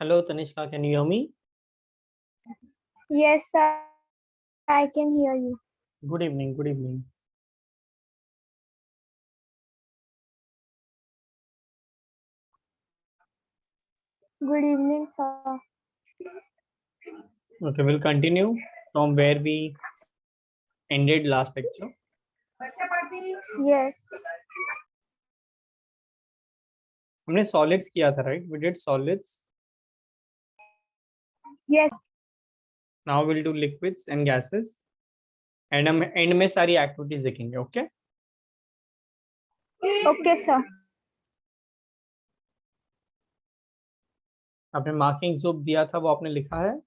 Hello, Tanishka, can you hear me? Yes, sir, I can hear you. Good evening, good evening. Good evening, sir. Okay, we'll continue from where we ended last lecture. Yes, हमने solids किया था, right? We did solids. yes, Now we'll do liquids and gases. And हम end में सारी activities देखेंगे, okay? okay, sir. आपने marking जो दिया था वो आपने लिखा है?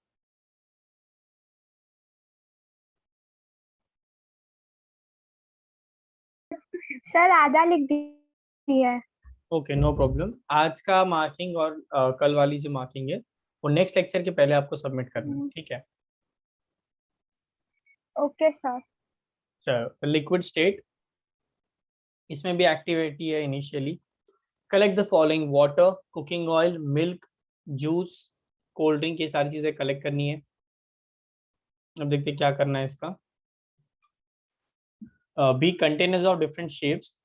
सर आधा लिख दिया है। Okay, no problem. आज का मार्किंग और कल वाली जो मार्किंग है वो नेक्स्ट लेक्चर के पहले आपको सबमिट करना है, ठीक है? Okay sir. चलो, लिक्विड स्टेट, इसमें भी एक्टिविटी है initially. Collect the following: water, cooking oil, milk, juice, cold drink, ये सारी चीजें कलेक्ट करनी है। अब देखते हैं क्या करना है इसका। B containers of different shapes,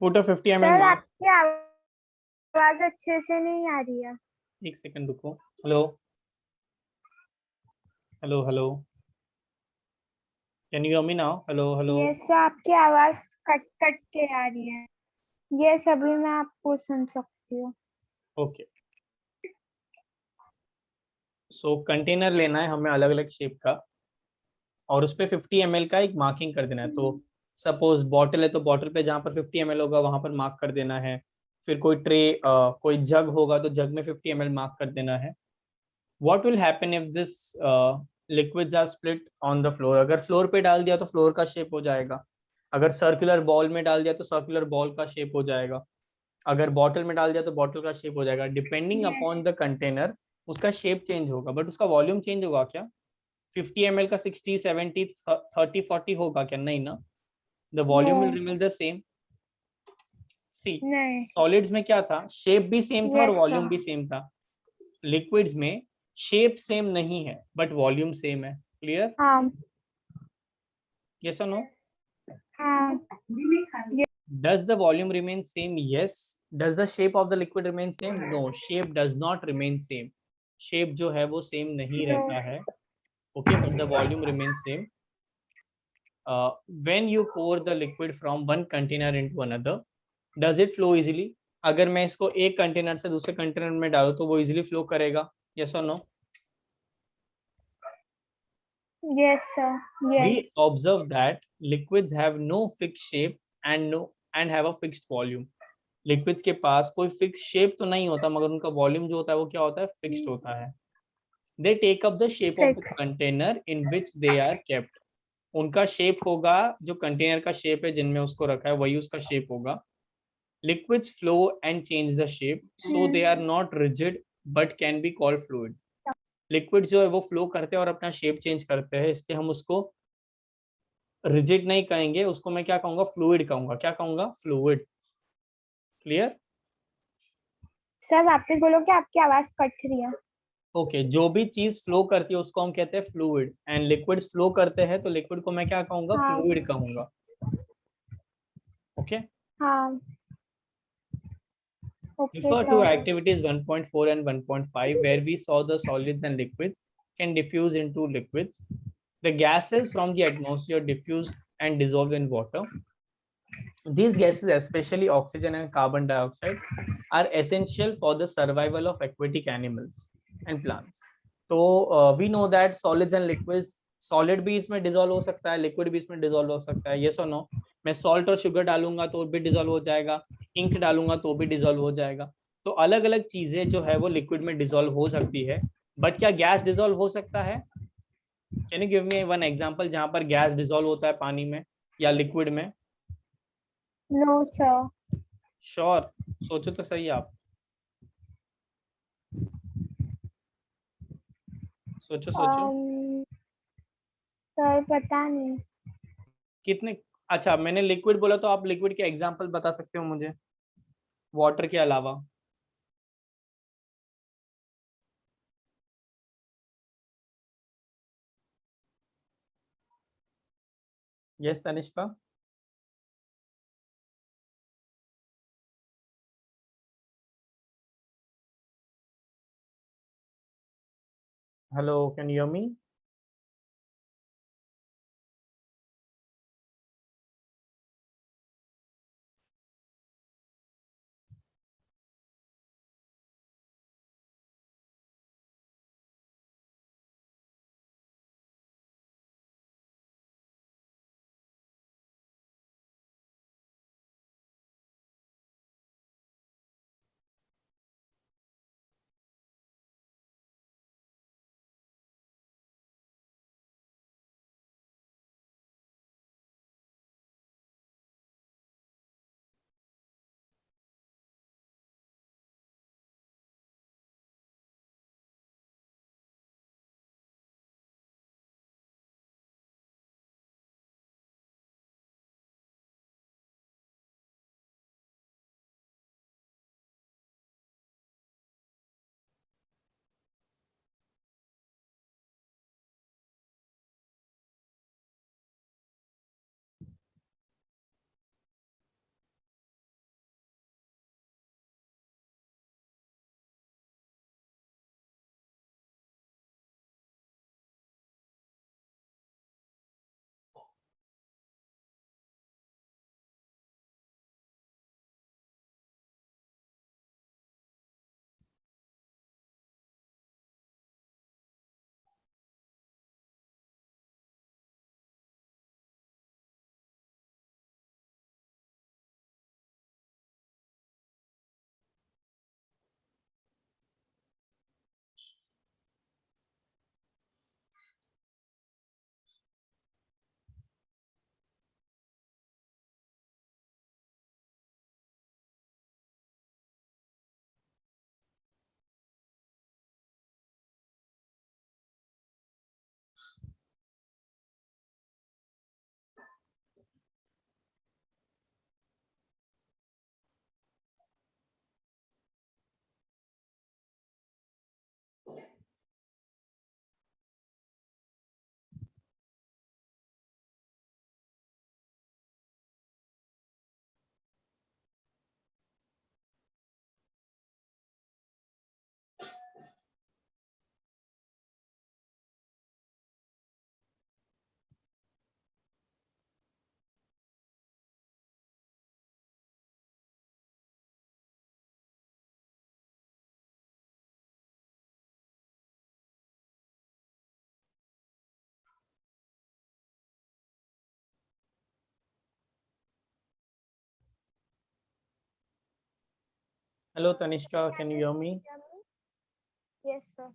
put a 50 ml sir mark. आपकी आवाज अच्छे से नहीं आ रही है। एक सेकंड रुको। Hello hello hello, can you hear me now? Hello hello. Yes sir, आपकी आवाज कट कट के आ रही है। यस, अभी मैं आपको सुन सकती हूँ। ओके, सो कंटेनर लेना है हमें अलग अलग शेप का, और उस पर 50 ml का एक मार्किंग कर देना है। तो सपोज बॉटल है तो बॉटल पे जहाँ पर 50 ml होगा वहां पर मार्क कर देना है। फिर कोई ट्रे, कोई जग होगा तो जग में 50 ml मार्क कर देना है। What will happen if this liquids are spilt on the floor? अगर फ्लोर पे डाल दिया तो फ्लोर का शेप हो जाएगा। अगर सर्कुलर बॉल में डाल दिया तो सर्कुलर बॉल का शेप हो जाएगा। अगर बॉटल में डाल दिया तो बॉटल का शेप हो जाएगा। डिपेंडिंग अपॉन द कंटेनर उसका शेप चेंज होगा, बट उसका वॉल्यूम चेंज होगा क्या? 50 ml का 60, 70, 30, 40 होगा क्या? नहीं ना, the volume will no, remain the same. See, नहीं। सॉलिड्स में क्या था? शेप भी सेम था और यस वॉल्यूम सर। भी सेम था। लिक्विड्स में शेप सेम नहीं है बट वॉल्यूम सेम है। क्लियर? हाँ यस और नो? हाँ। Does the volume remain same? Yes. Does the shape of the liquid remain same? No, shape does not remain same. Shape जो है वो सेम नहीं नो। रहता है, okay, but the volume remain same. when you pour the liquid from one container into another, does it flow easily? अगर मैं इसको एक कंटेनर से दूसरे कंटेनर में डालूं तो वो इजीली फ्लो करेगा? यस और no? Yes sir. We yes. observe that liquids have no fixed shape and have a fixed volume. Liquids के पास कोई फिक्स शेप तो नहीं होता मगर उनका वॉल्यूम जो होता है वो क्या होता है? फिक्स्ड होता है। They take up the shape of the fix. Container in which they are kept. उनका शेप होगा, जो कंटेनर का शेप है जिनमें उसको रखा है वही उसका शेप होगा। Liquids flow and change the shape, so they are not rigid but can be called fluid. Liquid जो है वो फ्लो करते हैं और अपना शेप चेंज करते हैं, इसलिए हम उसको रिजिड नहीं कहेंगे, उसको मैं क्या कहूंगा? फ्लूइड कहूंगा। क्या कहूंगा? फ्लूइड। क्लियर? सर वापस बोलो कि आपकी आवाज कट रही है। ओके, जो भी चीज फ्लो करती है उसको हम कहते हैं फ्लूइड, एंड लिक्विड्स फ्लो करते हैं तो लिक्विड को मैं क्या कहूंगा? हाँ फ्लूइड कहूंगा। ओके, हाँ। Okay refer to sir. activities 1.4 and 1.5 where we saw the solids and liquids can diffuse into liquids. The gases from the atmosphere diffuse and dissolve in water. These gases, especially oxygen and carbon dioxide, are essential for the survival of aquatic animals and plants. तो we know that solids and liquids, solid भी इसमें dissolve हो सकता है, liquid भी इसमें dissolve हो सकता है। यस और नो? मैं सॉल्ट और शुगर डालूंगा तो भी डिजोल्व हो जाएगा, इंक डालूंगा तो भी डिजोल्व हो जाएगा। तो अलग अलग चीजें जो है वो लिक्विड में डिजोल्व हो सकती है, बट क्या गैस डिजोल्व हो सकता है? Can you give me one example जहां पर गैस डिजोल्व होता है पानी में या लिक्विड में? No sir. श्योर? सोचो तो सही आप, सोचो सोचो। सर पता नहीं। कितने? अच्छा, मैंने लिक्विड बोला तो आप लिक्विड के एग्जांपल बता सकते हो मुझे, वाटर के अलावा? Yes Tanishka. Hello, can you hear me? Hello Tanishka, can you hear me? Yes, sir.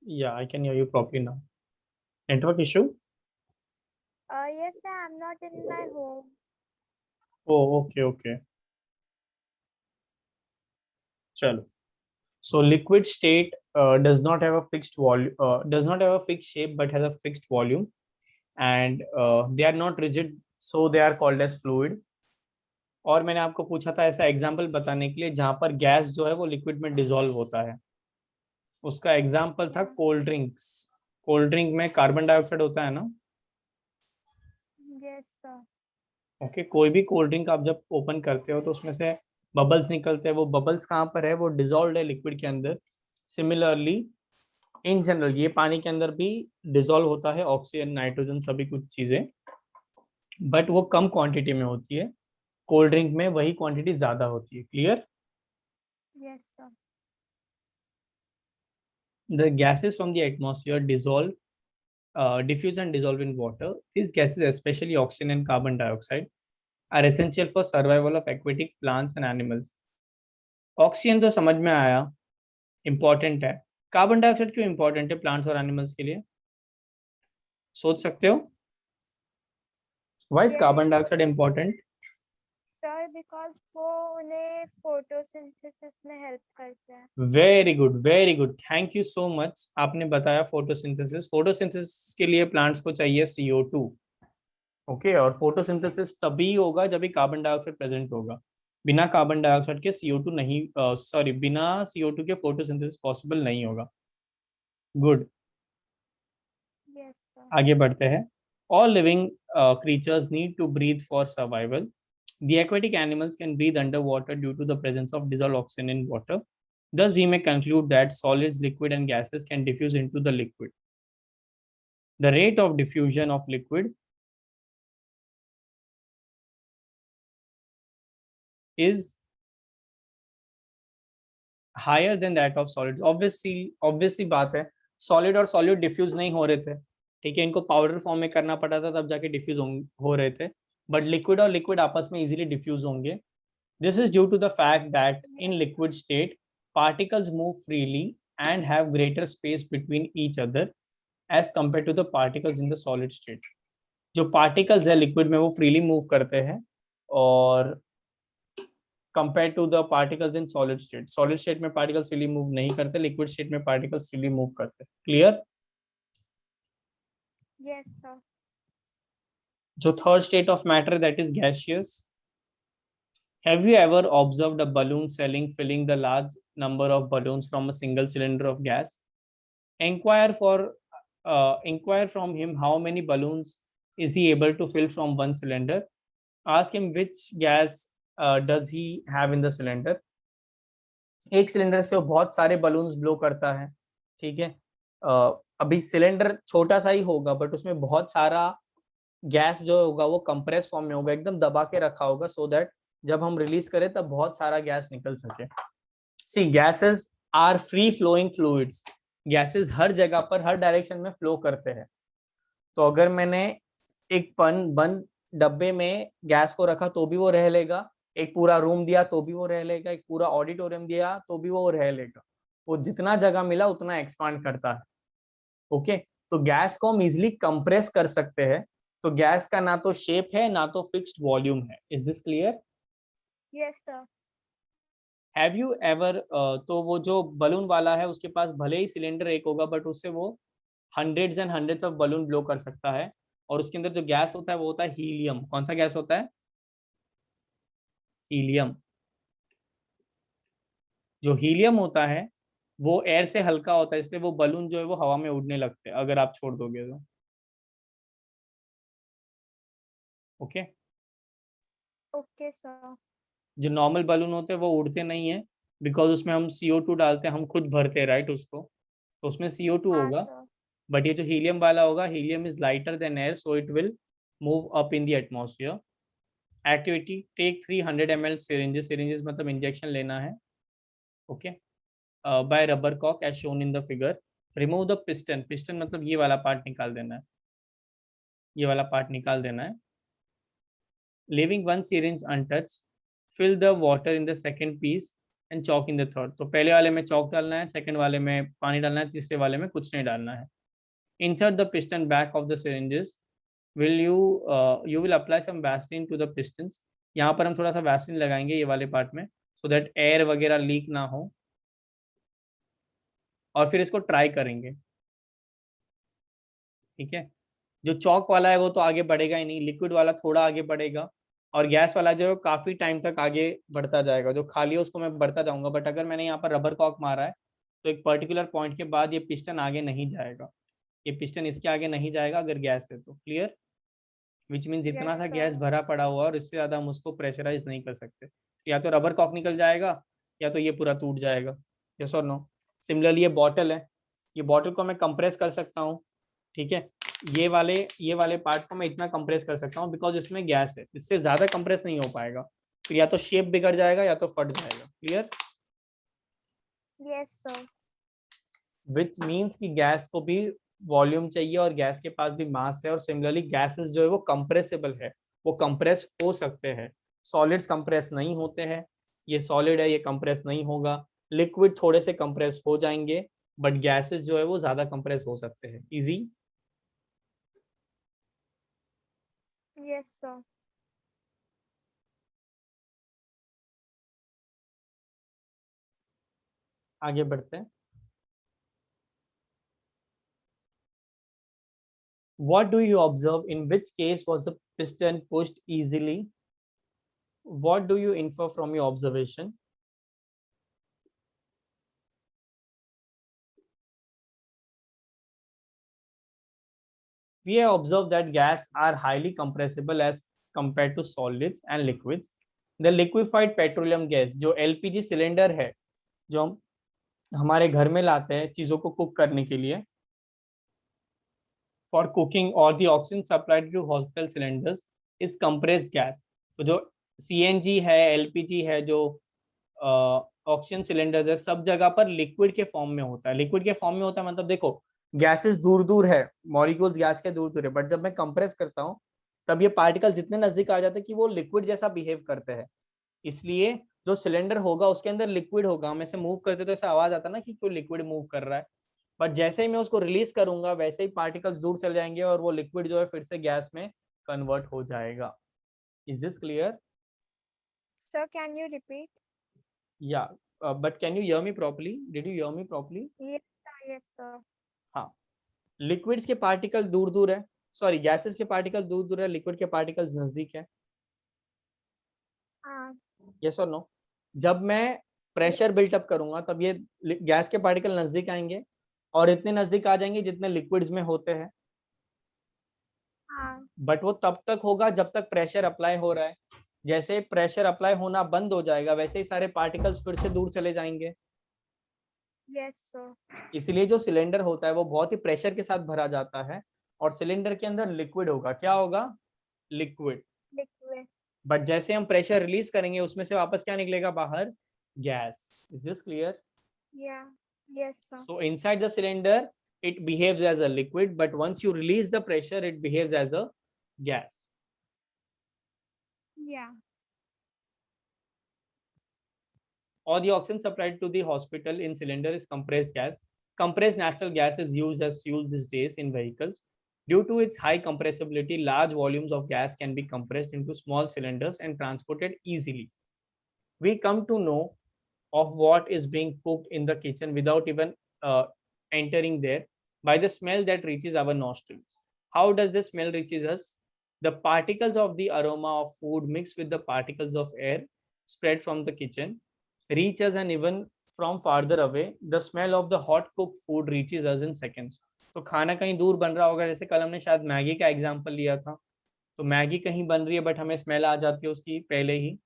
Yeah, I can hear you properly now. Network issue? Yes, sir. I'm not in my home. Oh, okay, okay. Chalo. So liquid state does not have a fixed volume, does not have a fixed shape, but has a fixed volume, and they are not rigid, so they are called as fluid. और मैंने आपको पूछा था ऐसा example बताने के लिए जहां पर गैस जो है वो लिक्विड में डिसॉल्व होता है, उसका एग्जाम्पल था कोल्ड ड्रिंक्स। कोल्ड ड्रिंक में कार्बन डाइऑक्साइड होता है ना। Yes, sir. ओके, कोई भी कोल्ड ड्रिंक आप जब ओपन करते हो तो उसमें से बबल्स निकलते हैं, वो बबल्स कहाँ पर है, वो डिजोल्व है लिक्विड के अंदर। सिमिलरली इन जनरल ये पानी के अंदर भी डिजोल्व होता है, ऑक्सीजन नाइट्रोजन सभी कुछ चीजें, बट वो कम क्वांटिटी में होती है। कोल्ड ड्रिंक में वही क्वांटिटी ज्यादा होती है। Clear? Yes, sir. The gases from the atmosphere dissolve diffuse and dissolve in water. These gases, especially oxygen and carbon dioxide, are essential for survival of aquatic plants and animals. Oxygen तो समझ में आया, important है। Carbon dioxide क्यों important है plants और animals के लिए? सोच सकते हो? Why is carbon Yes, dioxide important? sir. Because वो उन्हें photosynthesis में help करते हैं. Very good, very good, thank you so much. आपने बताया फोटोसिंथेसिस। फोटोसिंथेसिस के लिए प्लांट्स को चाहिए CO2। ओके, और फोटोसिंथेसिस तभी होगा जब भी कार्बन डाइऑक्साइड प्रेजेंट होगा। बिना कार्बन डाइऑक्साइड के CO2 नहीं, सॉरी, बिना CO2 के फोटोसिंथेसिस पॉसिबल नहीं होगा। गुड। Yes, sir. आगे बढ़ते हैं। All living creatures need to breathe for survival. The aquatic animals can breathe underwater due to the presence of dissolved oxygen in water. Thus, we may conclude that solids, liquid, and gases can diffuse into the liquid. The rate of diffusion of liquid is higher than that of solids. Obviously बात है, solid और solid diffuse नहीं हो रहे थे, ठीक है, इनको पाउडर फॉर्म में करना पड़ा था तब जाके डिफ्यूज हो रहे थे, बट लिक्विड और लिक्विड आपस में इजीली डिफ्यूज होंगे. This is due to the fact that in liquid state, particles move freely and have greater space between each other as compared to the particles in the solid state. जो particles है liquid में वो freely move करते हैं और compared to the particles in solid state. Solid state में particles freely move नहीं करते, liquid state में particles freely move करते. Clear? Yes, sir. जो third state of matter, that is gaseous. Have you ever observed a balloon filling the large number of balloons from a single cylinder of gas? Inquire from him how many balloons is he able to fill from one cylinder. Ask him which gas does he have in the cylinder. एक cylinder से वो बहुत सारे balloons blow करता है, ठीक है. अभी सिलेंडर छोटा सा ही होगा बट उसमें बहुत सारा गैस जो होगा वो कंप्रेस फॉर्म में होगा, एकदम दबा के रखा होगा, सो दैट जब हम रिलीज करें तब बहुत सारा गैस निकल सके. See gases are free flowing fluids. Gases हर जगह पर हर डायरेक्शन में फ्लो करते हैं. तो अगर मैंने एक बंद डब्बे में गैस को रखा तो भी वो रह लेगा, एक पूरा रूम दिया तो भी वो रह लेगा, एक पूरा ऑडिटोरियम दिया तो भी वो रह लेगा. वो जितना जगह मिला उतना एक्सपांड करता है. ओके, तो गैस को हम इजिली कंप्रेस कर सकते हैं. तो गैस का ना तो शेप है ना तो फिक्स्ड वॉल्यूम है. Is this clear? Yes, sir. Have you ever, तो वो जो बलून वाला है उसके पास भले ही सिलेंडर एक होगा बट उससे वो hundreds and hundreds of balloon blow कर सकता है. और उसके अंदर जो गैस होता है वो होता है हीलियम. कौन सा गैस होता है? हीलियम. जो हीलियम होता है वो एयर से हल्का होता है, इसलिए वो बलून जो है वो हवा में उड़ने लगते हैं अगर आप छोड़ दोगे तो. ओके. Okay, sir. जो नॉर्मल बलून होते हैं वो उड़ते नहीं है बिकॉज उसमें हम CO2 डालते हैं, हम खुद भरते हैं राइट उसको, तो उसमें CO2 हाँ, होगा. sir. बट ये जो हीलियम वाला होगा, helium is lighter than air so it will move up in the atmosphere. Activity, take 300 ml syringes. Syringes मतलब इंजेक्शन लेना है. ओके. बाय रबर कॉक as shown in the figure. Remove the piston. Piston मतलब ये वाला part निकाल देना है, ये वाला पार्ट निकाल देना है. leaving one syringe untouched, fill the water in the second piece and chalk in the third. तो पहले वाले में चौक डालना है, सेकंड वाले में पानी डालना है, तीसरे वाले में कुछ नहीं डालना है. Insert the piston back of the syringes. You will apply some Vaseline to the pistons. यहाँ पर हम थोड़ा सा Vaseline लगाएंगे ये वाले पार्ट में so that एयर वगैरह लीक ना हो. और फिर इसको ट्राई करेंगे, ठीक है. जो चौक वाला है वो तो आगे बढ़ेगा ही नहीं, लिक्विड वाला थोड़ा आगे बढ़ेगा और गैस वाला जो है काफी टाइम तक आगे बढ़ता जाएगा. जो खाली है उसको मैं बढ़ता जाऊंगा, बट अगर मैंने यहाँ पर रबर कॉक मारा है तो एक पर्टिकुलर पॉइंट के बाद ये पिस्टन आगे नहीं जाएगा, ये पिस्टन इसके आगे नहीं जाएगा अगर गैस है तो. क्लियर? विच मीन्स इतना सा गैस भरा पड़ा हुआ और इससे ज्यादा हम उसको प्रेशराइज नहीं कर सकते. या तो रबर कॉक निकल जाएगा या तो ये पूरा टूट जाएगा. यस और नो? सिमिलरली ये बॉटल है, ये बॉटल को मैं कंप्रेस कर सकता हूँ, ठीक है. ये वाले पार्ट को मैं इतना कंप्रेस कर सकता हूँ बिकॉज इसमें गैस है, इससे ज्यादा कंप्रेस नहीं हो पाएगा. फिर या तो शेप बिगड़ जाएगा या तो फट जाएगा. Clear? Yes, sir. Which means कि गैस को भी वॉल्यूम चाहिए और गैस के पास भी मास है. और सिमिलरली गैसेस जो है वो कंप्रेसेबल है, वो कंप्रेस हो सकते हैं. सॉलिड्स कंप्रेस नहीं होते हैं. ये सॉलिड है, ये कंप्रेस नहीं होगा. लिक्विड थोड़े से कंप्रेस हो जाएंगे बट गैसेस जो है वो ज्यादा कंप्रेस हो सकते हैं. इजी? Yes, sir. आगे बढ़ते हैं. What do you observe? In which case was the piston pushed easily? What do you infer from your observation? we have observed that gas are highly compressible as compared to solids and liquids. The liquefied petroleum gas, जो LPG cylinder है, जो हम हमारे घर में लाते हैं चीजों को कुक करने के लिए, for cooking, or the oxygen supplied to hospital cylinders is compressed gas. तो जो CNG है, LPG है, जो ऑक्सीजन सिलेंडर्स है, सब जगह पर लिक्विड के फॉर्म में होता है. लिक्विड के फॉर्म में होता है मतलब देखो गैसेस दूर दूर है, मॉलिक्यूल्स गैस के दूर दूर है, बट जब मैं कंप्रेस करता हूँ तब ये पार्टिकल जितने नजदीक आ जाते हैं कि वो लिक्विड जैसा बिहेव करते हैं. इसलिए जो सिलेंडर होगा उसके अंदर लिक्विड होगा, हम ऐसे मूव करते तो ऐसा आवाज आता ना कि कोई लिक्विड मूव कर रहा है, बट जैसे ही मैं उसको रिलीज करूंगा वैसे ही पार्टिकल्स दूर चले जाएंगे और वो लिक्विड जो है फिर से गैस में कन्वर्ट हो जाएगा. Is this clear? Sir, can you repeat? या but can you hear me properly? Did you hear me properly? Yes, sir. Yes, sir. हाँ, लिक्विड्स के पार्टिकल दूर दूर है, सॉरी गैसेस के पार्टिकल दूर दूर है, लिक्विड के पार्टिकल्स नजदीक है. हाँ. यस और नो? जब मैं प्रेशर बिल्टअप करूंगा तब ये गैस के पार्टिकल नजदीक आएंगे और इतने नजदीक आ जाएंगे जितने लिक्विड्स में होते हैं. हाँ. बट वो तब तक होगा जब तक प्रेशर अप्लाई हो रहा है. जैसे प्रेशर अप्लाई होना बंद हो जाएगा वैसे ही सारे पार्टिकल्स फिर से दूर चले जाएंगे. Yes, sir. इसलिए जो सिलेंडर होता है वो बहुत ही प्रेशर के साथ भरा जाता है और सिलेंडर के अंदर लिक्विड होगा. क्या होगा? लिक्विड. Liquid. बट जैसे हम प्रेशर रिलीज करेंगे उसमें से वापस क्या निकलेगा बाहर? Gas. Is this clear? Yeah. Yes, sir. So inside the cylinder it behaves as a liquid, but once you release the pressure it behaves as a gas. Yeah. Or the oxygen supplied to the hospital in cylinder is compressed gas. Compressed natural gas is used as fuel these days in vehicles. Due to its high compressibility, large volumes of gas can be compressed into small cylinders and transported easily. We come to know of what is being cooked in the kitchen without even entering there by the smell that reaches our nostrils. How does the smell reaches us? The particles of the aroma of food mixed with the particles of air spread from the kitchen reach us, and even from farther away the smell of the hot cooked food reaches us in seconds. तो खाना कहीं दूर बन रहा होगा, जैसे कल हमने शायद मैगी का एग्जांपल लिया था, तो मैगी कहीं बन रही है बट हमें स्मेल आ जाती है उसकी पहले ही.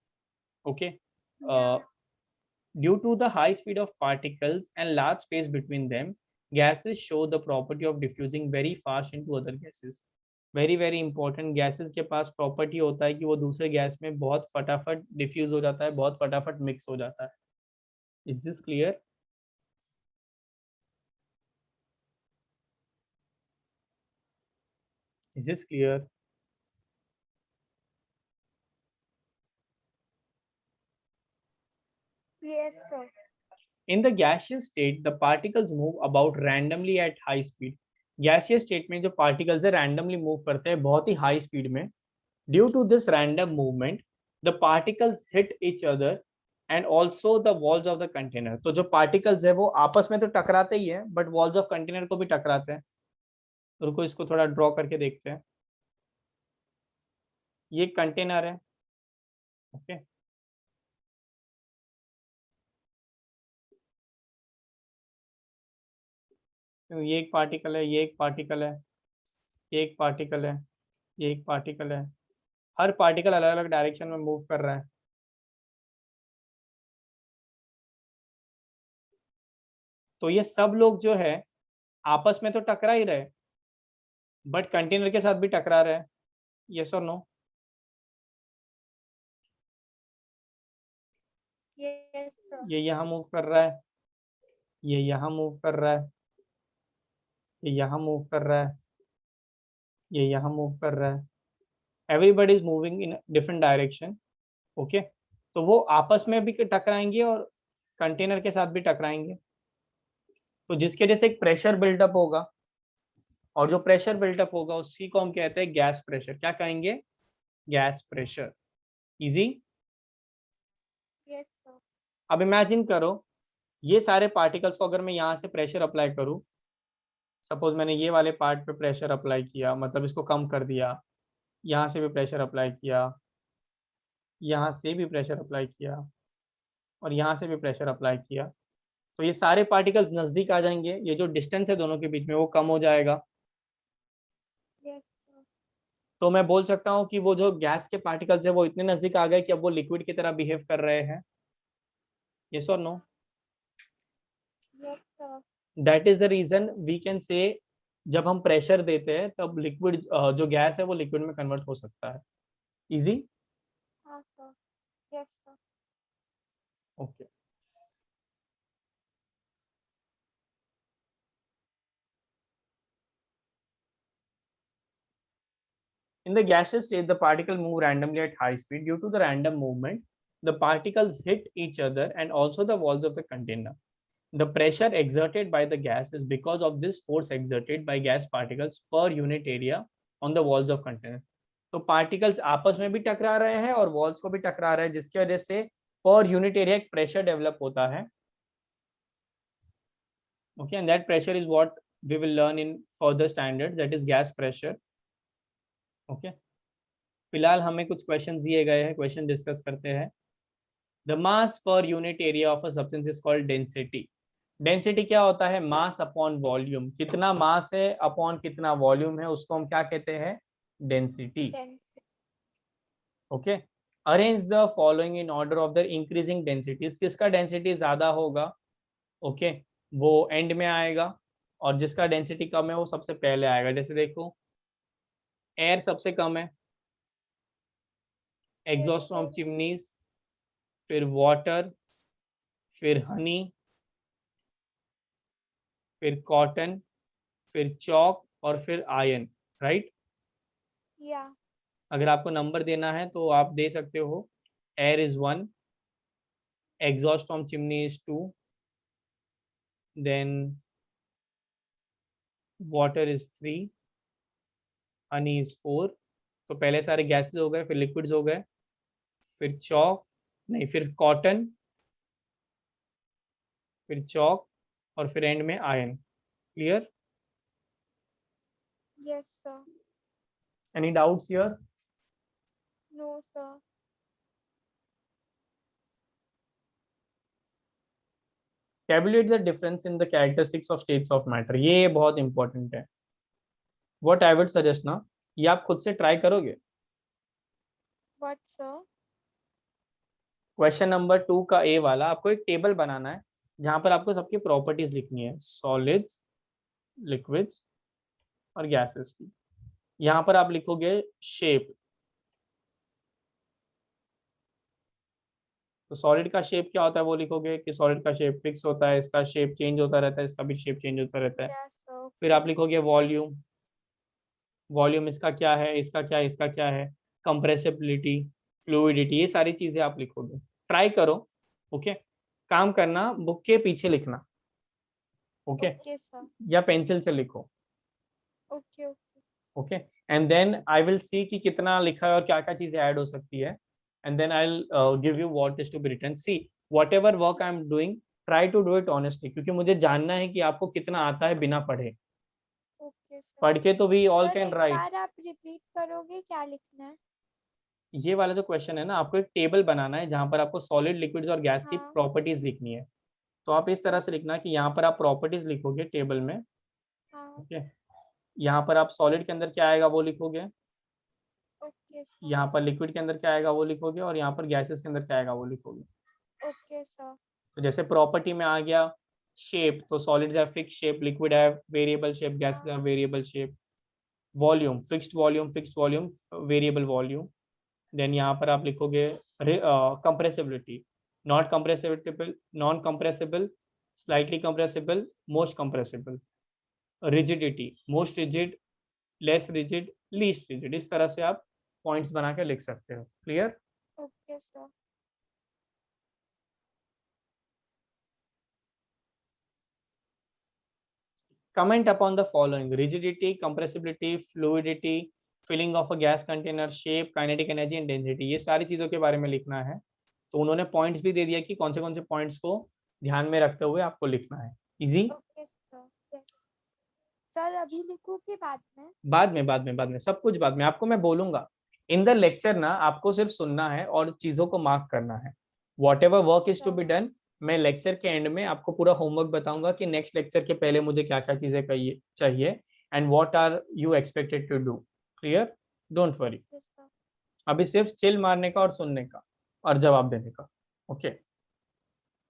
Okay. Due to the high speed of particles and large space between them, gases show the property of diffusing very fast into other gases. Very very important, gases के पास प्रॉपर्टी होता है कि वो दूसरे गैस में बहुत फटाफट डिफ्यूज हो जाता है, बहुत फटाफट मिक्स हो जाता है. Is this clear? Is this clear? Yes, sir. In the gaseous state, the particles move about randomly at high speed. Gaseous state में जो पार्टिकल्स है रैंडमली मूव करते हैं बहुत ही हाई स्पीड में. Due to this random movement the particles hit each other and also the walls of the container. तो जो पार्टिकल्स है वो आपस में तो टकराते ही है बट वॉल्स ऑफ कंटेनर को भी टकराते हैं. रुको इसको थोड़ा ड्रॉ करके देखते हैं. ये कंटेनर है. ओके. ये एक पार्टिकल है, ये एक पार्टिकल है, ये एक पार्टिकल है, ये एक पार्टिकल है. हर पार्टिकल अलग अलग डायरेक्शन में मूव कर रहा है. तो ये सब लोग जो है आपस में तो टकरा ही रहे बट कंटेनर के साथ भी टकरा रहे हैं. यस और नो? Yes, sir. ये यहाँ मूव कर रहा है, ये यहाँ मूव कर रहा है, ये यहाँ मूव कर रहा है, ये यहाँ मूव कर रहा है. Everybody is moving in different direction. Okay. तो वो आपस में भी टकराएंगे और कंटेनर के साथ भी टकराएंगे. तो जिसके वजह से एक प्रेशर बिल्डअप होगा और जो प्रेशर बिल्डअप होगा उसी को हम कहते हैं गैस प्रेशर. क्या कहेंगे? Gas pressure. Easy? Yes, sir. अब इमेजिन करो ये सारे पार्टिकल्स को अगर मैं यहाँ से प्रेशर अप्लाई करूँ, सपोज मैंने ये वाले पार्ट पे प्रेशर अप्लाई किया, मतलब इसको कम कर दिया, यहाँ से भी प्रेशर अप्लाई किया, यहाँ से भी प्रेशर अप्लाई किया और यहाँ से भी प्रेशर अप्लाई किया, तो ये सारे पार्टिकल्स नजदीक आ जाएंगे. ये जो डिस्टेंस है दोनों के बीच में वो कम हो जाएगा. Yes, तो मैं बोल सकता हूँ कि वो जो गैस के पार्टिकल्स है वो इतने नजदीक आ गए कि अब वो लिक्विड की तरह बिहेव कर रहे हैं. यस और no? Yes, sir. That is the reason we can say जब हम प्रेशर देते हैं तब लिक्विड जो गैस है वो लिक्विड में कन्वर्ट हो सकता है. इजी? हाँ sir. Yes, sir. Okay. In the gaseous state, the particles move randomly at high speed. Due to the random movement, the particles hit each other and also the walls of the container. The pressure exerted by the gas is because of this force exerted by gas particles per unit area on the walls of container. तो particles आपस में भी टकरा रहे हैं और walls को भी टकरा रहे हैं, जिसकी वजह से पर यूनिट एरिया एक प्रेशर डेवलप होता है. Okay, and that pressure is what we will learn in further standards, that is gas pressure. Okay. फिलहाल हमें कुछ क्वेश्चन दिए गए हैं, क्वेश्चन डिस्कस करते हैं. The mass per unit area of a substance is called density. Density क्या होता है? Mass upon volume. कितना मास है अपॉन कितना वॉल्यूम है, उसको हम क्या कहते हैं? Density. Okay. Arrange the following in order of the increasing densities. किसका डेंसिटी ज्यादा होगा? ओके, वो एंड में आएगा, और जिसका डेंसिटी कम है वो सबसे पहले आएगा. जैसे देखो, एयर सबसे कम है, एग्जॉस्ट फ्रॉम चिमनीज, फिर वाटर, फिर हनी, फिर कॉटन, फिर चॉक, और फिर आयरन. राइट? Yeah. अगर आपको नंबर देना है तो आप दे सकते हो. Air is 1, exhaust from chimney is 2, then water is 3, honey is 4. तो पहले सारे गैसेस हो गए, फिर लिक्विड्स हो गए, फिर चॉक, नहीं, फिर कॉटन, फिर चॉक, और फिर एंड में iron. Clear? Yes, sir. Any doubts here? No, sir. tabulate the difference in the characteristics of states of matter. ये बहुत इंपॉर्टेंट है. What I would suggest ना, ये आप खुद से ट्राई करोगे. What, sir? क्वेश्चन नंबर 2 का ए वाला, आपको एक टेबल बनाना है जहां पर आपको सबकी प्रॉपर्टीज लिखनी है, सॉलिड्स, लिक्विड्स और गैसेस की. यहाँ पर आप लिखोगे शेप. तो सॉलिड का शेप क्या होता है वो लिखोगे कि सॉलिड का शेप फिक्स होता है, इसका शेप चेंज होता रहता है, इसका भी शेप चेंज होता रहता है. Yes, sir. फिर आप लिखोगे वॉल्यूम. वॉल्यूम इसका क्या है, इसका क्या है, इसका क्या है. कंप्रेसिबिलिटी, फ्लूइडिटी, ये सारी चीजें आप लिखोगे. ट्राई करो. ओके. काम करना, बुक के पीछे लिखना. ओके. Okay, sir. या पेंसिल से लिखो. Okay, okay. Okay. And then I will see कि कितना लिखा है और क्या क्या चीजें ऐड हो सकती है. And then I will give you what is to be written. See, whatever work I am doing, try to do it honestly, क्योंकि मुझे जानना है कि आपको कितना आता है बिना पढ़े. Okay, sir. पढ़ के तो वी ऑल सर कैन एक राइट. बार आप रिपीट करोगे क्या लिखना है? ये वाला जो क्वेश्चन है ना, आपको एक टेबल बनाना है जहां पर आपको सॉलिड, लिक्विड्स और गैस की हाँ. प्रॉपर्टीज लिखनी है. तो आप इस तरह से लिखना कि यहाँ पर आप प्रॉपर्टीज लिखोगे टेबल में. हाँ. ओके. यहाँ पर आप सॉलिड के अंदर क्या आएगा वो लिखोगे, Okay, sir. यहाँ पर लिक्विड के अंदर क्या आएगा वो लिखोगे, और यहाँ पर गैसेस के अंदर क्या आएगा वो लिखोगे. Okay, sir. तो जैसे प्रॉपर्टी में आ गया शेप, तो solids have fixed shape, liquid have variable shape, gases have variable shape. Volume, fixed volume, variable volume. Then यहाँ पर आप लिखोगे compressibility, not compressible, non compressible, slightly compressible, most compressible. Rigidity, most rigid, less rigid, least rigid. इस तरह से आप points बना के लिख सकते हो. Clear? Okay, sir. Comment upon the following: rigidity, compressibility, fluidity, filling of a gas container, shape, kinetic energy and density. ये सारी चीजों के बारे में लिखना है. तो उन्होंने पॉइंट्स भी दे दिया कि कौन से पॉइंट्स को ध्यान में रखते हुए आपको लिखना है. Easy? Okay, sir. Yes. Sir अभी लिखूं कि बाद में? बाद में सब कुछ बाद में. आपको मैं बोलूंगा इन द लेक्चर ना, आपको सिर्फ सुनना है और चीजों को मार्क करना है. Whatever work is to be done, मैं लेक्चर के एंड में आपको पूरा होमवर्क बताऊंगा कि नेक्स्ट लेक्चर के पहले मुझे क्या क्या चीजें चाहिए, and what are you expected to do. Clear? Don't worry, Yes, sir. अभी सिर्फ चिल मारने का और सुनने का और जवाब देने का, ओके।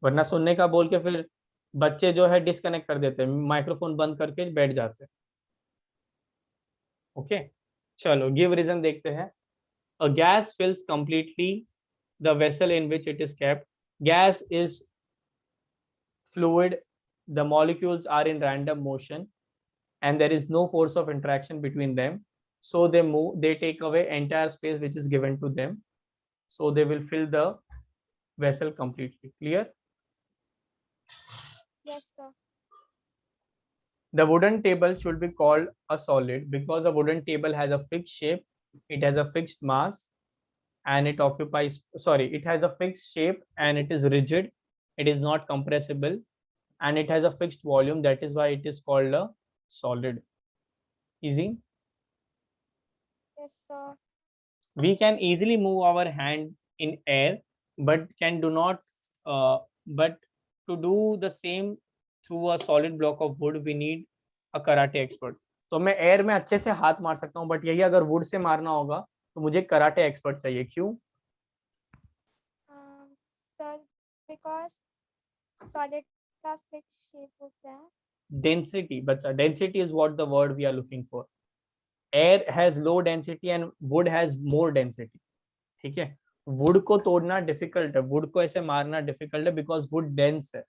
वरना सुनने का बोल के फिर बच्चे जो है डिस्कनेक्ट कर देते हैं, माइक्रोफोन बंद करके बैठ जाते हैं, ओके। चलो गिव रीजन देखते हैं। A gas fills completely the vessel in which it is kept. Gas is fluid, the molecules are in random motion and there is no force of interaction between them, so they move, they take away entire space which is given to them, so they will fill the vessel completely. Clear? Yes, sir. The wooden table should be called a solid because a wooden table has a fixed shape, it has a fixed mass, and it occupies, sorry, it has a fixed shape and it is rigid, it is not compressible, and it has a fixed volume, that is why it is called a solid. Easy? Yes, sir. We can easily move our hand in air, but can do not but to do the same through a solid block of wood we need a karate expert. तो मैं air में अच्छे से हाथ मार सकता हूँ, but यही अगर वुड से मारना होगा तो मुझे कराटे एक्सपर्ट चाहिए। क्यों? Sir, because solid का fixed shape होता है. डेंसिटी बच्चा, density is what the word we are looking for. Air has low density and wood has more density, ठीक है। वुड को तोड़ना डिफिकल्ट है, वुड को ऐसे मारना डिफिकल्ट है बिकॉज वुड डेंस है,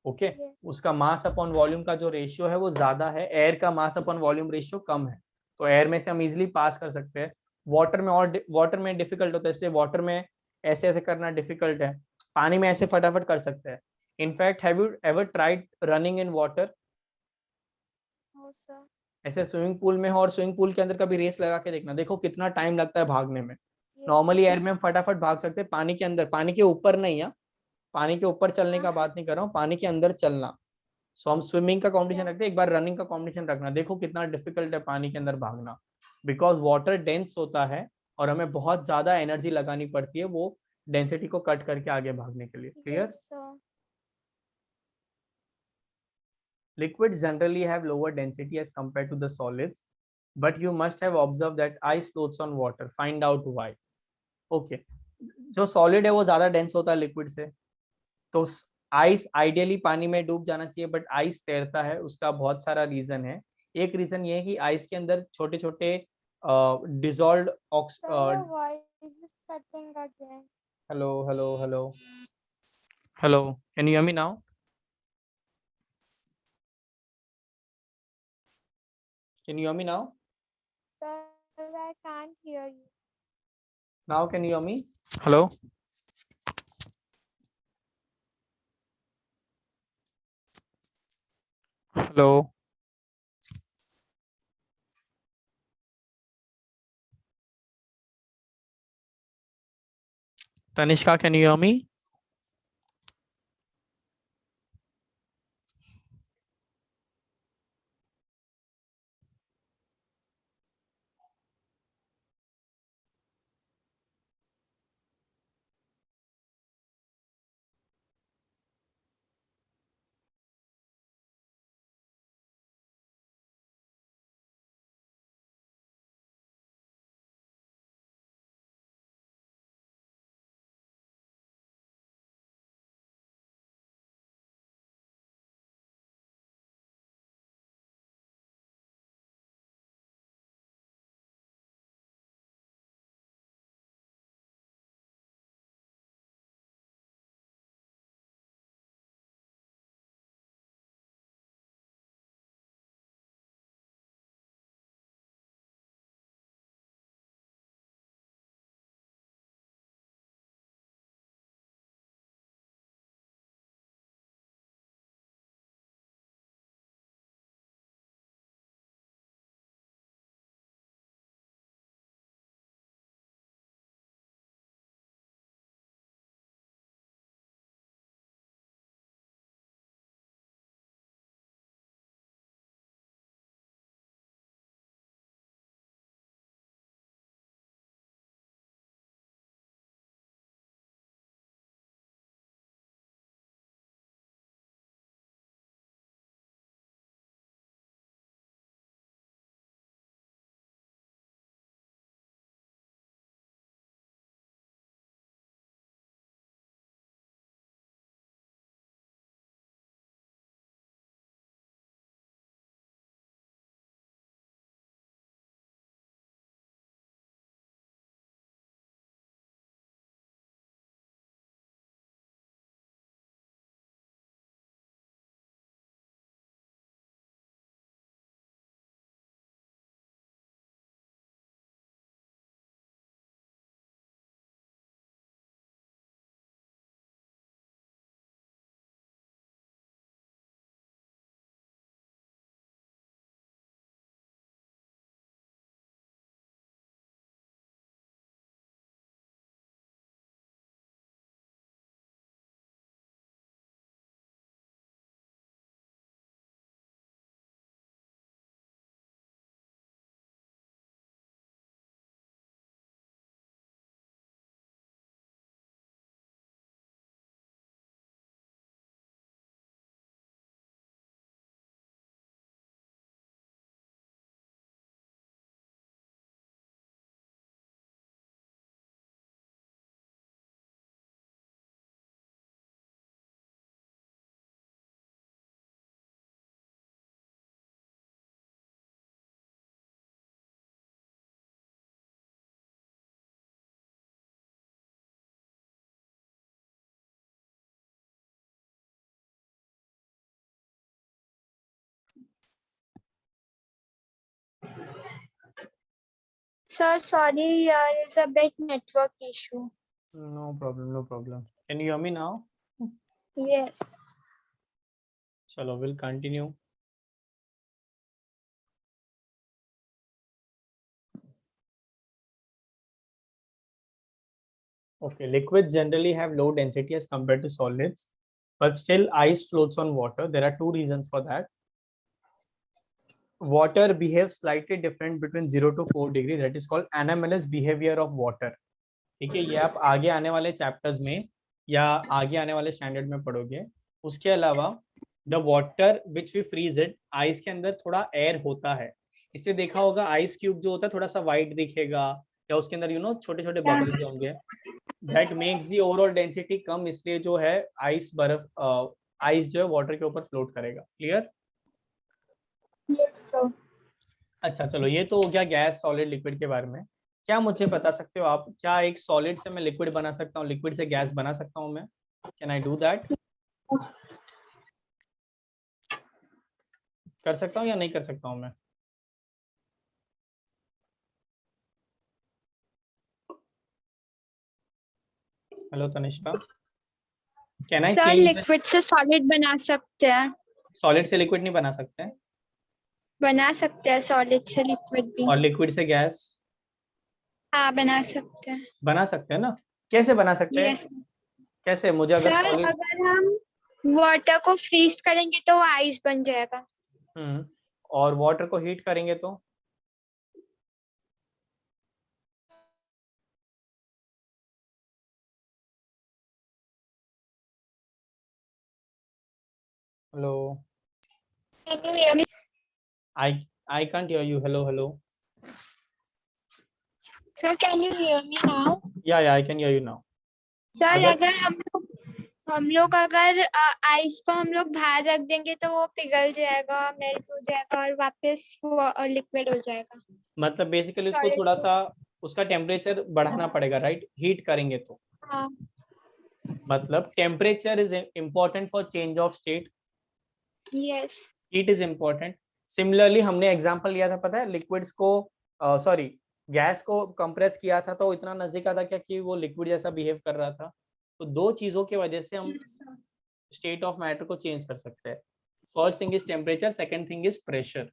ओके। Yes. उसका मास अपॉन वॉल्यूम का जो रेशियो है वो ज्यादा है, एयर का मास अपॉन वॉल्यूम रेशियो कम है, तो एयर में से हम इजिली पास कर सकते हैं। वाटर में और वाटर में डिफिकल्ट होता है, इसलिए वाटर में ऐसे ऐसे करना डिफिकल्ट है, पानी में ऐसे फटाफट कर सकते हैं। In fact have you ever tried running in water? No, sir. ऐसे स्विमिंग पूल में हो और स्विमिंग पूल के अंदर कभी रेस लगा के देखना, देखो कितना टाइम लगता है भागने में। Yes. नॉर्मली एयर में हम फटाफट भाग सकते हैं, पानी के अंदर, पानी के ऊपर नहीं है, पानी के ऊपर चलने का बात नहीं कर रहा हूँ, पानी के अंदर चलना। सो हम स्विमिंग का कंपटीशन Yeah. रखते हैं, एक बार रनिंग का कंपटीशन रखना, देखो कितना डिफिकल्ट है पानी के अंदर भागना, बिकॉज वाटर डेंस होता है और हमें बहुत ज्यादा एनर्जी लगानी पड़ती है वो डेंसिटी को कट करके आगे भागने के लिए। Clear? Yes, sir. Liquids generally have lower density as compared to the solids, but you must have observed that ice floats on water. Find out why. Okay, जो सॉलिड है वो ज्यादा डेंस होता है लिक्विड से, तो आइस आइडियली पानी में डूब जाना चाहिए, बट आइस तैरता है, उसका बहुत सारा रीजन है। एक रीजन ये है कि आइस के अंदर छोटे छोटे डिजॉल्व्ड ऑक्स। Sir, your voice is cutting again. Hello hello hello hello, can you hear me now? Can you hear me now? Sir, I can't hear you. Now can you hear me? Hello hello Tanishka, can you hear me? Sir, sorry, there is a bit network issue. No problem, no problem. Can you hear me now? Yes. Chalo, we'll continue. Okay, liquids generally have low density as compared to solids, but still ice floats on water. There are two reasons for that. Water behaves slightly different between 0 to 4 degree. That is called anomalous behavior of water. ठीक है, ये आप आगे आने वाले chapters में या आगे आने वाले स्टैंडर्ड में पढ़ोगे. उसके अलावा the water which V fridge it, ice के अंदर थोड़ा एयर होता है, इसलिए देखा होगा आइस क्यूब जो होता है थोड़ा सा वाइट दिखेगा, या उसके अंदर छोटे छोटे बबल्स होंगे. That makes the overall density कम, इसलिए जो है आइस बर्फ आइस जो है वाटर के ऊपर फ्लोट करेगा. क्लियर? Yes, sir. अच्छा चलो, ये तो हो गया गैस सॉलिड लिक्विड के बारे में. क्या मुझे बता सकते हो आप, क्या एक सॉलिड से मैं लिक्विड बना सकता हूँ, लिक्विड से गैस बना सकता हूँ मैं? Can I do that? कर सकता हूँ या नहीं कर सकता हूँ मैं? Hello Tanishka, can I sir, change? Liquid से सॉलिड बना सकते हैं. सॉलिड से लिक्विड नहीं बना सकते हैं, बना सकते हैं सॉलिड से लिक्विड भी. और लिक्विड से गैस हाँ, बना सकते हैं. बना सकते हैं ना? कैसे बना सकते हैं? यस कैसे? मुझे अगर सर, सॉलिड अगर हम वाटर को फ्रीज करेंगे तो आइस बन जाएगा. और वाटर को हीट करेंगे तो? Hello, Can you hear me? I can't hear you. Hello. Sir, can you hear me now? Yeah, I can hear you now. Sir, अगर हम लोग अगर आइस को हम लोग बाहर रख देंगे तो वो पिघल जाएगा, मेल्ट हो जाएगा और वापस वो लिक्विड हो जाएगा. मतलब बेसिकली उसको Solid थोड़ा को. सा उसका टेम्परेचर बढ़ाना पड़ेगा, राइट? हीट करेंगे तो. हाँ. मतलब temperature is important for change of state, yes. Heat is important. Similarly हमने एग्जांपल लिया था, पता है, लिक्विड्स को सॉरी गैस को कंप्रेस किया था तो इतना नजदीक था क्या कि वो लिक्विड जैसा बिहेव कर रहा था. तो दो चीजों की वजह से हम स्टेट ऑफ मैटर को चेंज कर सकते हैं. First thing is temperature, second thing is pressure.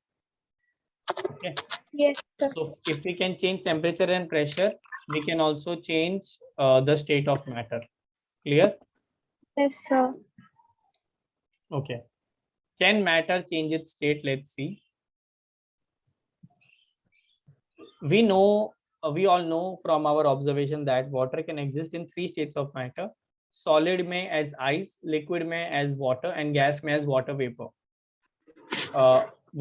Okay. Yes, sir. So if we can change temperature and pressure, we can also change the state of matter. Clear? Yes, sir. Okay. Can matter change its state? Let's see. We all know from our observation that water can exist in three states of matter: solid में as ice, liquid में as water, and gas में as water vapor.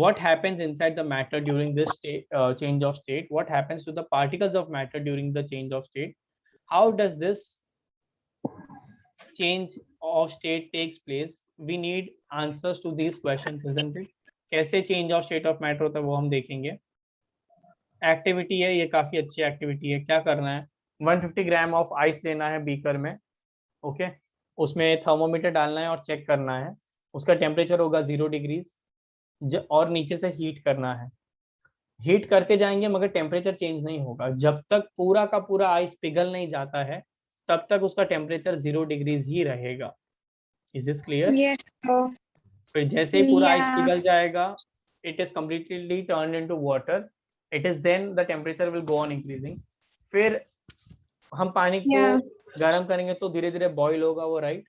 What happens inside the matter during this state, change of state? What happens to the particles of matter during the change of state? How does this change of state takes place? We need answers to these questions, isn't it? कैसे change of state of matter होता है वो हम देखेंगे. Activity है, ये काफी अच्छी एक्टिविटी है. क्या करना है, 150 ग्राम ऑफ आइस लेना है बीकर में. ओके, उसमें थर्मोमीटर डालना है और चेक करना है. उसका टेम्परेचर होगा 0 डिग्रीज, और नीचे से हीट करना है. हीट करते जाएंगे मगर टेम्परेचर चेंज नहीं होगा. जब तक पूरा का पूरा आइस पिघल नहीं जाता है तब तक उसका टेम्परेचर 0 डिग्रीज ही रहेगा. Is this clear? Yes, sir. फिर जैसे ही पूरा आइस Yeah. पिघल जाएगा, it is completely turned into water. It is then the temperature will go on increasing. फिर हम पानी को गर्म करेंगे तो धीरे धीरे बॉईल होगा वो, राइट?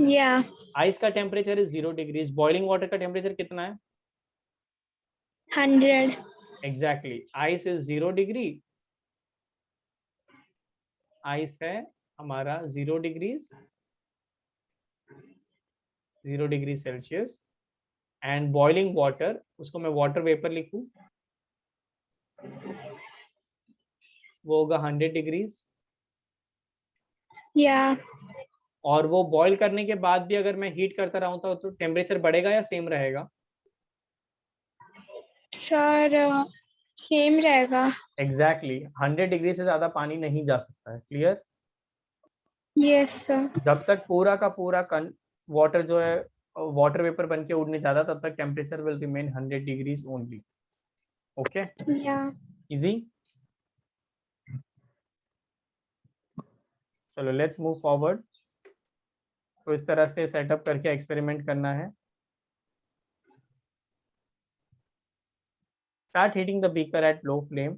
Yeah. आइस का temperature is 0 degrees. Boiling water का टेम्परेचर कितना है? 100. Exactly. Ice is 0 degree. Ice है हमारा 0 degrees, 0 degree Celsius. And boiling water, उसको मैं वाटर वेपर लिखूं, वो होगा 100 डिग्रीज. Yeah. और वो बॉईल करने के बाद भी अगर मैं हीट करता रहूं तो टेम्परेचर बढ़ेगा या सेम रहेगा? सर, सेम रहेगा. एग्जैक्टली. 100 डिग्री से ज्यादा पानी नहीं जा सकता है. क्लियर? Yes, sir. जब तक पूरा का पूरा वाटर जो है वाटर वेपर बन के उड़ने जाता तब तक temperature will remain 100 degrees only. Okay. Yeah. Easy. चलो लेट्स मूव फॉरवर्ड। तो इस तरह से सेटअप करके एक्सपेरिमेंट करना है। Start heating the beaker at low flame.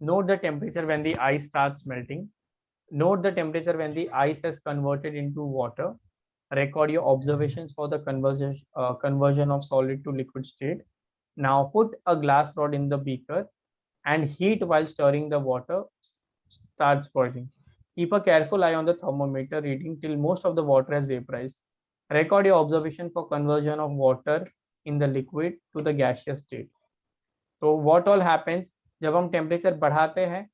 Note the temperature when the ice starts melting. Note the temperature when the ice has converted into water. Record your observations for the conversion of solid to liquid state. Now put a glass rod in the beaker and heat while stirring. The water starts boiling. Keep a careful eye on the thermometer reading till most of the water has vaporized. Record your observation for conversion of water in the liquid to the gaseous state. तो what all happens, जब हम temperature बढ़ाते हैं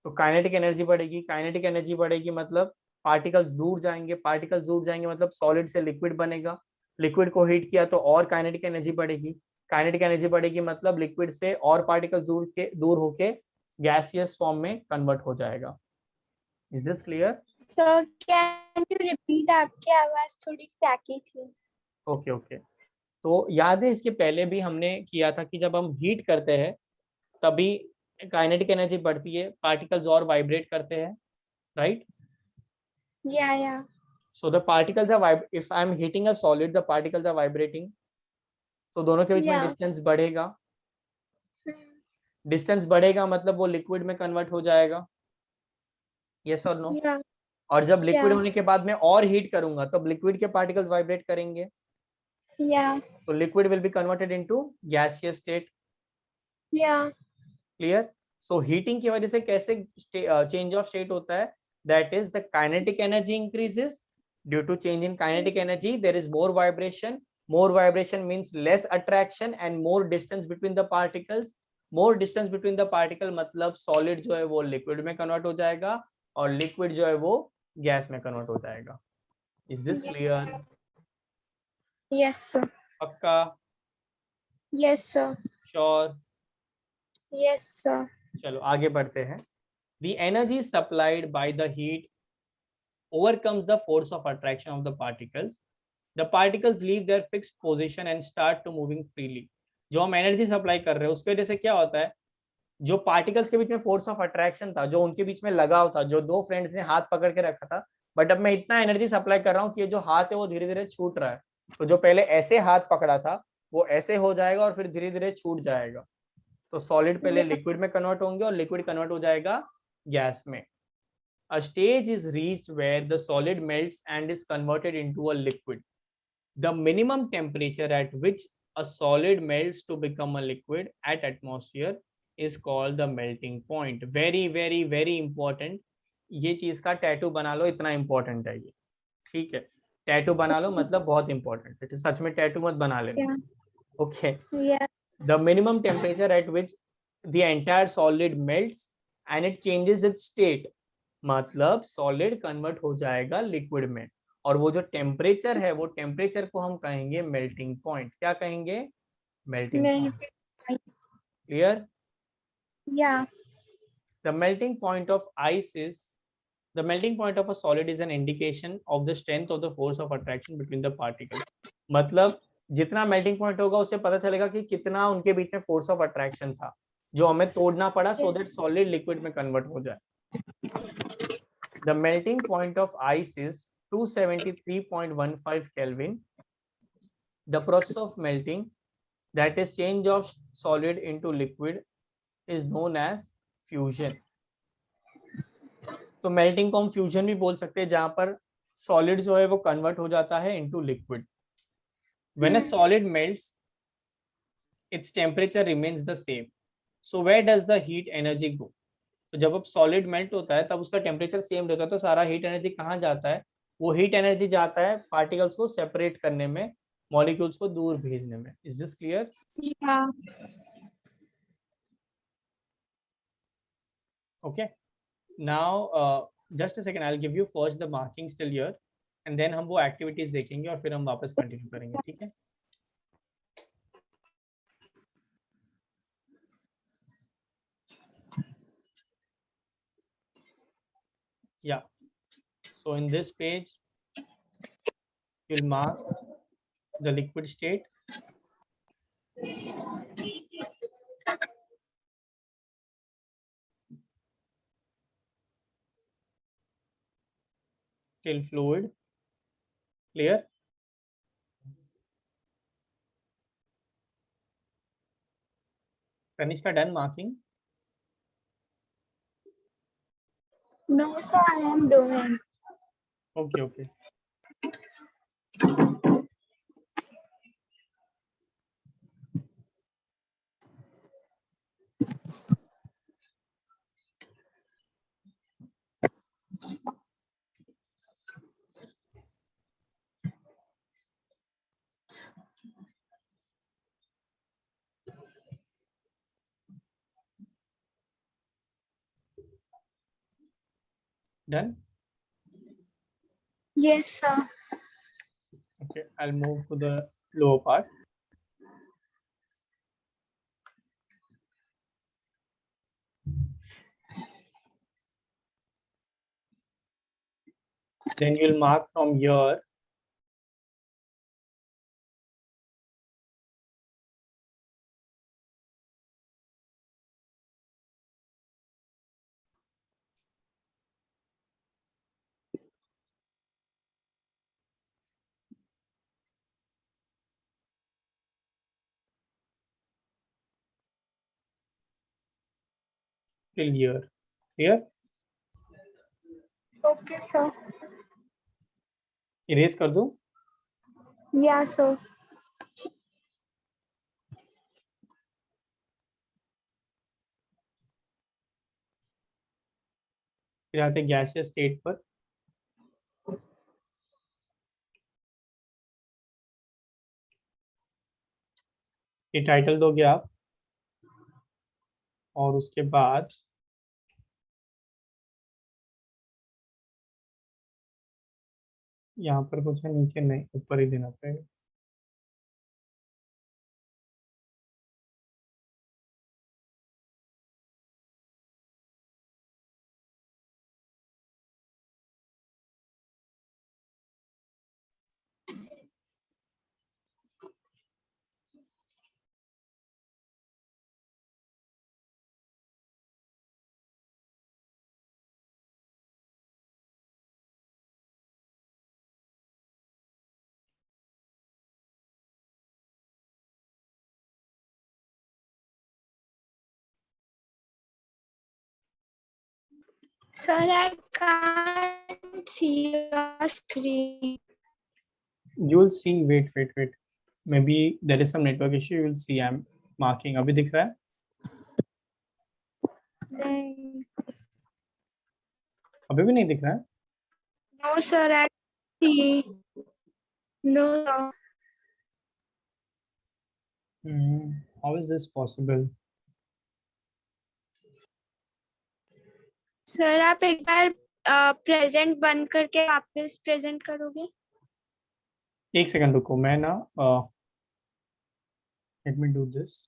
तो kinetic energy बढ़ेगी, kinetic energy बढ़ेगी मतलब particles दूर जाएंगे, पार्टिकल्स दूर जाएंगे मतलब सॉलिड से लिक्विड बनेगा, लिक्विड को हीट किया तो और काइनेटिक एनर्जी बढ़ेगी, काइनेटिक एनर्जी बढ़ेगी मतलब लिक्विड से और पार्टिकल दूर होके गैसियस फॉर्म में कन्वर्ट हो जाएगा। Is this clear? Sir can you repeat, आपकी आवाज थोड़ी क्रैकी थी। Okay okay. तो याद है इसके पहले भी हमने किया था कि जब हम हीट करते हैं तभी काइनेटिक एनर्जी बढ़ती है, पार्टिकल्स और वाइब्रेट करते हैं, राइट? या so the particles are if I am heating a solid, the particles are vibrating, तो दोनों के बीच में डिस्टेंस बढ़ेगा, डिस्टेंस बढ़ेगा मतलब वो लिक्विड में कन्वर्ट हो जाएगा, यस और नो? और जब लिक्विड होने के बाद मैं और हीट करूंगा तब लिक्विड के पार्टिकल्स वाइब्रेट करेंगे, तो liquid will be converted into gaseous state. Clear? So heating की वजह से कैसे चेंज ऑफ स्टेट होता है, that is the kinetic energy increases, due to change in kinetic energy there is more vibration means less attraction and more distance between the particles, more distance between the particle मतलब solid जो है वो liquid में convert हो जाएगा और liquid जो है वो गैस में convert हो जाएगा। Is this clear? Yes sir. पक्का? Yes sir. Sure? Yes sir. चलो आगे बढ़ते हैं। The energy supplied by the heat overcomes the force of attraction of the particles. The particles leave their fixed position and start to moving freely. जो हम energy supply कर रहे हैं उसकी वजह से क्या होता है, जो पार्टिकल्स के बीच में फोर्स ऑफ अट्रैक्शन था, जो उनके बीच में लगाव था, जो दो फ्रेंड्स ने हाथ पकड़ के रखा था, बट अब मैं इतना एनर्जी सप्लाई कर रहा हूँ कि ये जो हाथ है वो धीरे धीरे छूट रहा है, तो जो पहले ऐसे हाथ पकड़ा था वो ऐसे हो जाएगा और फिर धीरे धीरे छूट जाएगा, तो सॉलिड पहले लिक्विड में कन्वर्ट होंगे और लिक्विड कन्वर्ट हो जाएगा गैस में। A stage is reached where the solid melts and is converted into a liquid. The minimum temperature at which a solid melts to become a liquid at atmosphere is called the melting point. Very very very important, ये चीज का tattoo बना लो, इतना important है ये, ठीक है? Tattoo बना लो मतलब बहुत इंपॉर्टेंट है, सच में टैटू मत बना लेना। Okay. The minimum temperature at which the entire solid melts and it changes its state, मतलब सॉलिड कन्वर्ट हो जाएगा लिक्विड में, और वो जो टेम्परेचर है वो टेम्परेचर को हम कहेंगे मेल्टिंग पॉइंट। क्या कहेंगे? Melting point. Clear? Yeah. The melting point of ice is the melting point of a solid is an indication of the strength of the force of attraction between the particles. मतलब जितना melting point होगा उससे पता चलेगा कि कितना उनके बीच में फोर्स ऑफ अट्रैक्शन था जो हमें तोड़ना पड़ा सो दैट सॉलिड लिक्विड में कन्वर्ट हो जाए। The melting point of ice is 273.15 Kelvin. The process of melting, that is change of solid into liquid, is known as fusion. तो मेल्टिंग को हम फ्यूजन भी बोल सकते हैं, जहां पर सॉलिड जो है वो कन्वर्ट हो जाता है into liquid. When a solid melts, its temperature remains the same. So where does the heat energy go? तो जब अब सॉलिड मेल्ट होता है तब उसका टेम्परेचर सेम रहता है, तो सारा हीट एनर्जी कहाँ जाता है? वो हीट एनर्जी जाता है पार्टिकल्स को सेपरेट करने में, मॉलिक्यूल्स को दूर भेजने में। Is this clear? Okay. Now just a second, I will give you first the marking still here and then हम वो एक्टिविटीज देखेंगे और फिर हम वापस कंटिन्यू करेंगे, ठीक है? Yeah. So in this page, you'll mark the liquid state, still fluid. Clear? Kanishka, done marking? No, sir, I am doing. Okay, okay. Done? Yes, sir. Okay, I'll move to the lower part. Then you'll mark from here till here. Clear? Okay, sir. Erase कर दूं? Yeah, sir. फिर आते gaseous state पर. ये title दोगे आप और उसके बाद यहाँ पर कुछ है, नीचे नहीं, ऊपर ही देना पड़ेगा. Sir, I can't see your screen. You'll see. Wait. Maybe there is some network issue. You'll see. I'm marking. अभी दिख रहा है? Then, अभी भी नहीं दिख रहा है? no, sir, I see. No, sir. How is this possible? Sir आप एक बार प्रेजेंट बंद करके वापस प्रेजेंट करोगे? एक सेकंड रुको, मैं ना let me do this.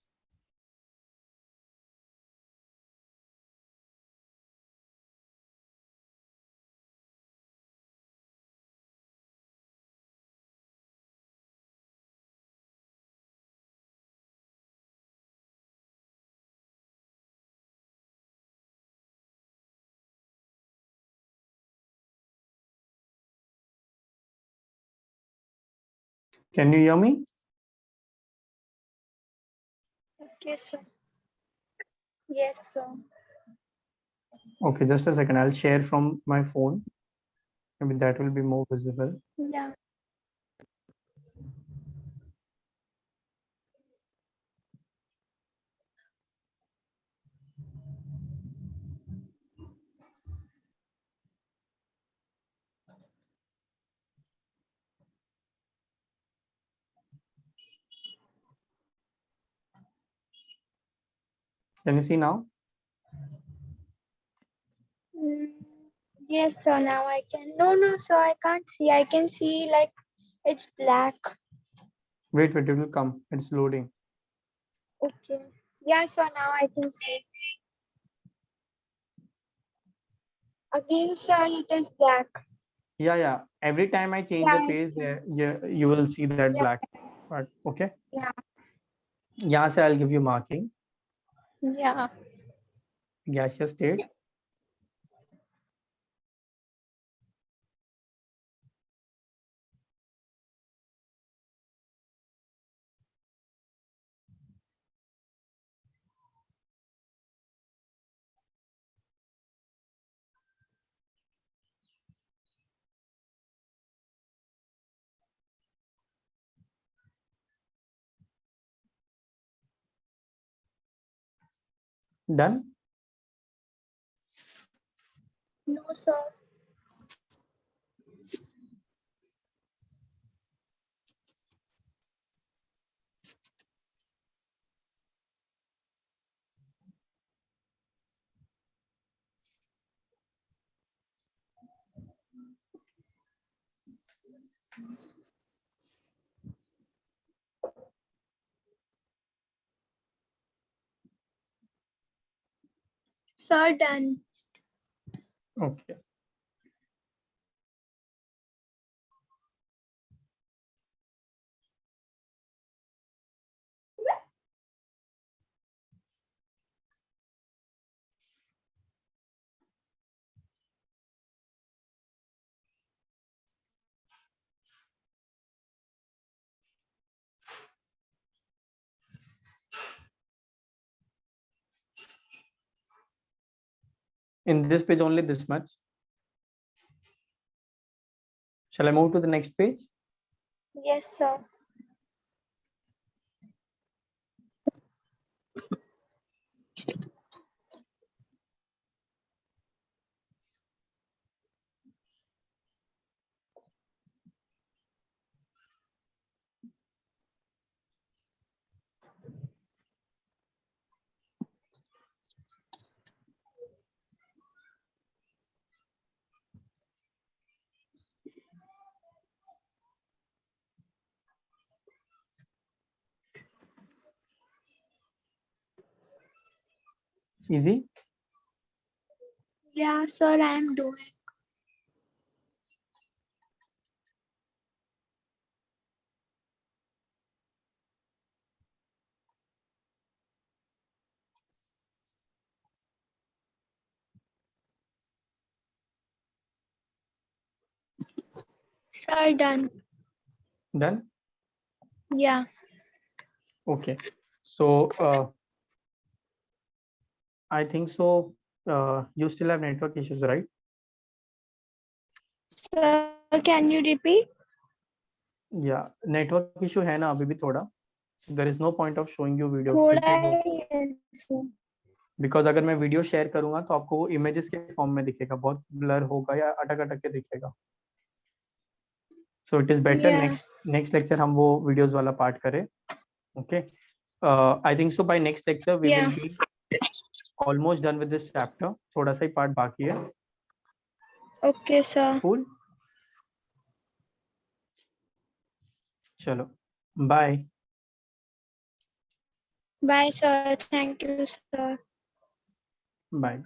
Can you hear me? Okay, sir. Yes, sir. Okay, just a second. I'll share from my phone. Maybe that will be more visible. Yeah. Can you see now? Yes, sir. Now I can. No, sir. I can't see. I can see like it's black. Wait, it will come. It's loading. Okay. Yeah, sir. Now I can see. Again, sir, it is black. Yeah. Every time I change the Yeah. page, you will see that Yeah. black part. Okay. Yeah. यहाँ से I'll give you marking. Yeah. Gaseous state. Done? No, sir. Sir, done. Okay. In this page only this much. Shall I move to the next page? Yes, sir. Easy? Yeah, sir, I am doing. Sir, done. Done? Yeah. Okay. So I think so. You still have network issues, right? Sir, can you repeat? Yeah. Network issue है ना अभी भी थोड़ा. So there is no point of showing you video. थोड़ा ही है, sir. Because अगर मैं video share करूंगा तो आपको वो इमेजेस के फॉर्म में दिखेगा, बहुत ब्लर होगा या अटक अटक के दिखेगा. So it is better Yeah. Next lecture हम वो वीडियोस वाला पार्ट करें. Okay. I think so by next lecture we will Yeah. Be almost done with this chapter. थोड़ा सा ही पार्ट बाकी है. Okay, sir. कूल. चलो bye. Bye, sir. Thank you, sir. Bye.